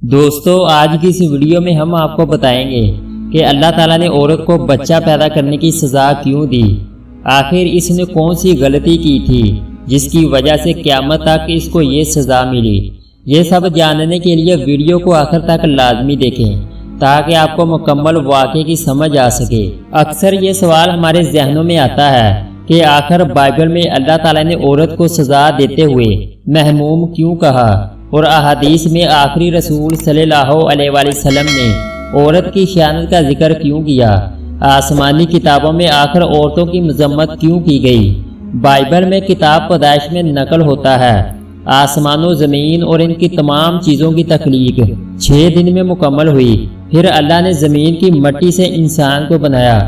دوستو آج کی اس ویڈیو میں ہم آپ کو بتائیں گے کہ اللہ تعالیٰ نے عورت کو بچہ پیدا کرنے کی سزا کیوں دی، آخر اس نے کون سی غلطی کی تھی جس کی وجہ سے قیامت تک اس کو یہ سزا ملی۔ یہ سب جاننے کے لیے ویڈیو کو آخر تک لازمی دیکھیں تاکہ آپ کو مکمل واقعے کی سمجھ آ سکے۔ اکثر یہ سوال ہمارے ذہنوں میں آتا ہے کہ آخر بائبل میں اللہ تعالیٰ نے عورت کو سزا دیتے ہوئے محموم کیوں کہا، اور احادیث میں آخری رسول صلی اللہ علیہ وآلہ وسلم نے عورت کی خیانت کا ذکر کیوں کیا، آسمانی کتابوں میں آخر عورتوں کی مذمت کیوں کی گئی۔ بائبل میں کتاب پیدائش میں نقل ہوتا ہے آسمان و زمین اور ان کی تمام چیزوں کی تخلیق 6 دن میں مکمل ہوئی، پھر اللہ نے زمین کی مٹی سے انسان کو بنایا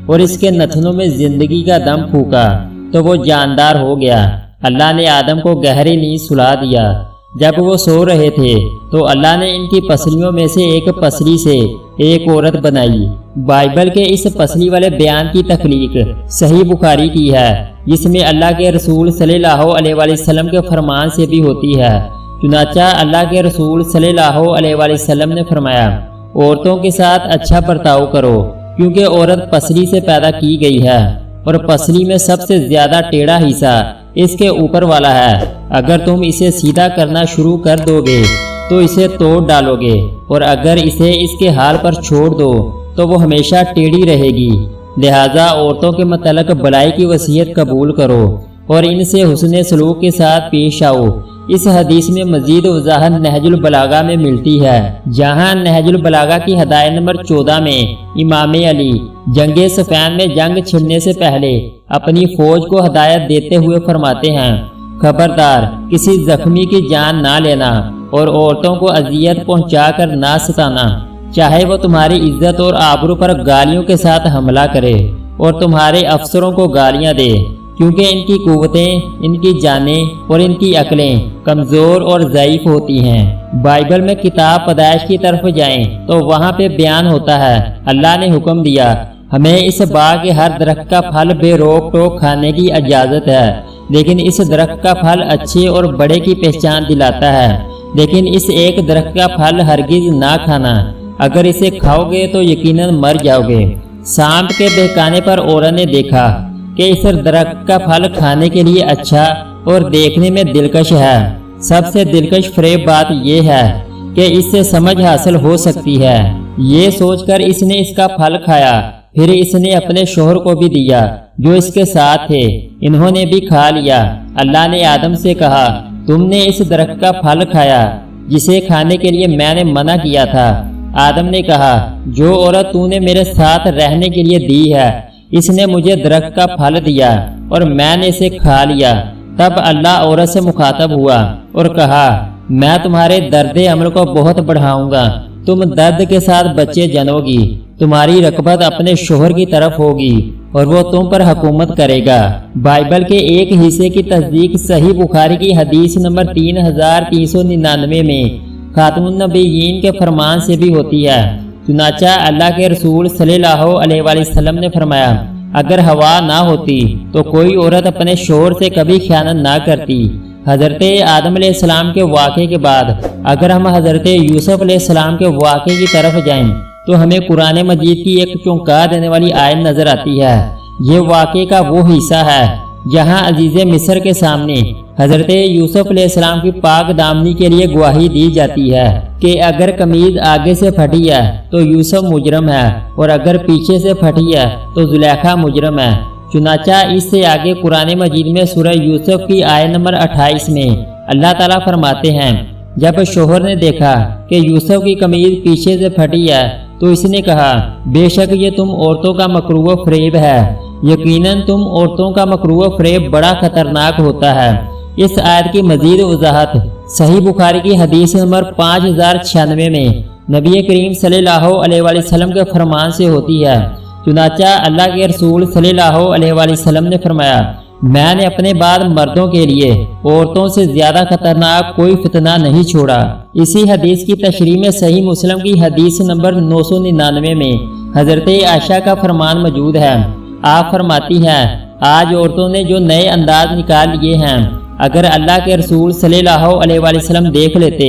اور اس کے نتنوں میں زندگی کا دم پھونکا تو وہ جاندار ہو گیا۔ اللہ نے آدم کو گہری نیند سلا دیا۔ جب وہ سو رہے تھے تو اللہ نے ان کی پسلیوں میں سے ایک پسلی سے ایک عورت بنائی۔ بائبل کے اس پسلی والے بیان کی تخلیق صحیح بخاری کی ہے، جس میں اللہ کے رسول صلی اللہ علیہ وآلہ وسلم کے فرمان سے بھی ہوتی ہے۔ چنانچہ اللہ کے رسول صلی اللہ علیہ وآلہ وسلم نے فرمایا، عورتوں کے ساتھ اچھا برتاؤ کرو کیونکہ عورت پسلی سے پیدا کی گئی ہے اور پسلی میں سب سے زیادہ ٹیڑھا حصہ اس کے اوپر والا ہے۔ اگر تم اسے سیدھا کرنا شروع کر دو گے تو اسے توڑ ڈالو گے، اور اگر اسے اس کے حال پر چھوڑ دو تو وہ ہمیشہ ٹیڑھی رہے گی۔ لہٰذا عورتوں کے متعلق بھلائی کی وصیت قبول کرو اور ان سے حسن سلوک کے ساتھ پیش آؤ۔ اس حدیث میں مزید وضاحت نہج البلاغہ میں ملتی ہے، جہاں نہج البلاغہ کی ہدایت نمبر 14 میں امام علی جنگ صفین میں جنگ چھڑنے سے پہلے اپنی فوج کو ہدایت دیتے ہوئے فرماتے ہیں، خبردار کسی زخمی کی جان نہ لینا اور عورتوں کو اذیت پہنچا کر نہ ستانا، چاہے وہ تمہاری عزت اور آبرو پر گالیوں کے ساتھ حملہ کرے اور تمہارے افسروں کو گالیاں دے، کیونکہ ان کی قوتیں، ان کی جانیں اور ان کی عقلیں کمزور اور ضعیف ہوتی ہیں۔ بائبل میں کتاب پیدائش کی طرف جائیں تو وہاں پہ بیان ہوتا ہے، اللہ نے حکم دیا ہمیں اس باغ کے ہر درخت کا پھل بے روک ٹوک کھانے کی اجازت ہے، لیکن اس درخت کا پھل اچھے اور بڑے کی پہچان دلاتا ہے، لیکن اس ایک درخت کا پھل ہرگز نہ کھانا، اگر اسے کھاؤ گے تو یقیناً مر جاؤ گے۔ سانپ کے بہکانے پر عورت نے دیکھا کہ اس درخت کا پھل کھانے کے لیے اچھا اور دیکھنے میں دلکش ہے۔ سب سے دلکش فریب بات یہ ہے کہ اس سے سمجھ حاصل ہو سکتی ہے۔ یہ سوچ کر اس نے اس کا پھل کھایا، پھر اس نے اپنے شوہر کو بھی دیا جو اس کے ساتھ تھے، انہوں نے بھی کھا لیا۔ اللہ نے آدم سے کہا، تم نے اس درخت کا پھل کھایا جسے کھانے کے لیے میں نے منع کیا تھا۔ آدم نے کہا، جو عورت تو نے میرے ساتھ رہنے کے لیے دی ہے اس نے مجھے درخت کا پھل دیا اور میں نے اسے کھا لیا۔ تب اللہ عورت سے مخاطب ہوا اور کہا، میں تمہارے درد عمل کو بہت بڑھاؤں گا، تم درد کے ساتھ بچے جنو گی، تمہاری رغبت اپنے شوہر کی طرف ہوگی اور وہ تم پر حکومت کرے گا۔ بائبل کے ایک حصے کی تصدیق صحیح بخاری کی حدیث نمبر 3399 میں خاتم النبیین کے فرمان سے بھی ہوتی ہے۔ چنانچہ اللہ کے رسول صلی اللہ علیہ وآلہ وسلم نے فرمایا، اگر ہوا نہ ہوتی تو کوئی عورت اپنے شوہر سے کبھی خیانت نہ کرتی۔ حضرت آدم علیہ السلام کے واقعے کے بعد اگر ہم حضرت یوسف علیہ السلام کے واقعے کی طرف جائیں تو ہمیں قرآن مجید کی ایک چونکا دینے والی آیت نظر آتی ہے۔ یہ واقعے کا وہ حصہ ہے جہاں عزیز مصر کے سامنے حضرت یوسف علیہ السلام کی پاک دامنی کے لیے گواہی دی جاتی ہے کہ اگر قمیض آگے سے پھٹی ہے تو یوسف مجرم ہے اور اگر پیچھے سے پھٹی ہے تو زلیخا مجرم ہے۔ چنانچہ اس سے آگے قرآن مجید میں سورہ یوسف کی آیت نمبر 28 میں اللہ تعالیٰ فرماتے ہیں، جب شوہر نے دیکھا کہ یوسف کی قمیض پیچھے سے پھٹی ہے تو اس نے کہا، بے شک یہ تم عورتوں کا مکروہ فریب ہے، یقیناً تم عورتوں کا مکروہ فریب بڑا خطرناک ہوتا ہے۔ اس آیت کی مزید وضاحت صحیح بخاری کی حدیث نمبر 5096 میں نبی کریم صلی اللہ علیہ وآلہ وسلم کے فرمان سے ہوتی ہے۔ چنانچہ اللہ کے رسول صلی اللہ علیہ وآلہ وسلم نے فرمایا، میں نے اپنے بعد مردوں کے لیے عورتوں سے زیادہ خطرناک کوئی فتنہ نہیں چھوڑا۔ اسی حدیث کی تشریح میں صحیح مسلم کی حدیث نمبر 999 میں حضرت عائشہ کا فرمان موجود ہے۔ آپ فرماتی ہیں، آج عورتوں نے جو نئے انداز نکال لیے ہیں، اگر اللہ کے رسول صلی اللہ علیہ وآلہ وسلم دیکھ لیتے